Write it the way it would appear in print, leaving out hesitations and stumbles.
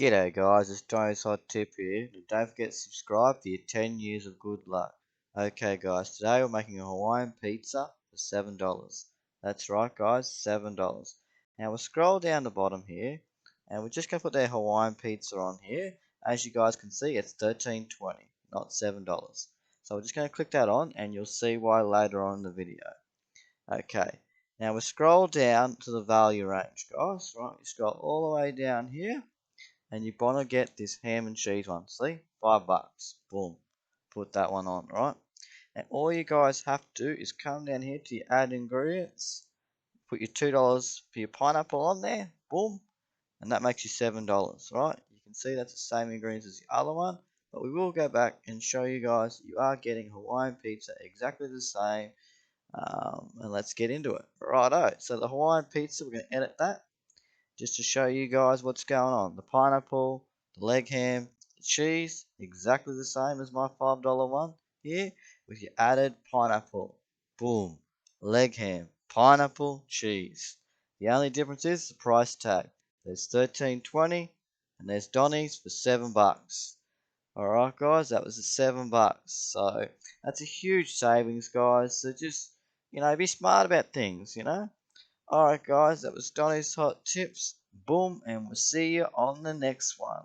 G'day guys, it's Johnny's Hot Tip here. And don't forget to subscribe for your 10 years of good luck. Okay guys, today we're making a Hawaiian pizza for $7. That's right guys, $7. Now we'll scroll down the bottom here and we're just going to put their Hawaiian pizza on here. As you guys can see, it's $13.20, not $7. So we're just going to click that on and you'll see why later on in the video. Okay, now we'll scroll down to the value range guys. Right, you scroll all the way down here and you want to get this ham and cheese one. See, $5. Boom, put that one on, right? And all you guys have to do is come down here to your add ingredients, put your $2 for your pineapple on there, boom, and that makes you $7, right? You can see that's the same ingredients as the other one, but we will go back and show you guys you are getting Hawaiian pizza exactly the same. And let's get into it. Righto, so the Hawaiian pizza, we're going to edit that just to show you guys what's going on. The pineapple, the leg ham, the cheese, exactly the same as my $5 one here with your added pineapple. Boom. Leg ham, pineapple, cheese. The only difference is the price tag. There's $13.20 and there's Donny's for $7. Alright guys, that was the $7. So that's a huge savings guys. So just, be smart about things. Alright guys, that was Donny's Hot Tips. Boom, and we'll see you on the next one.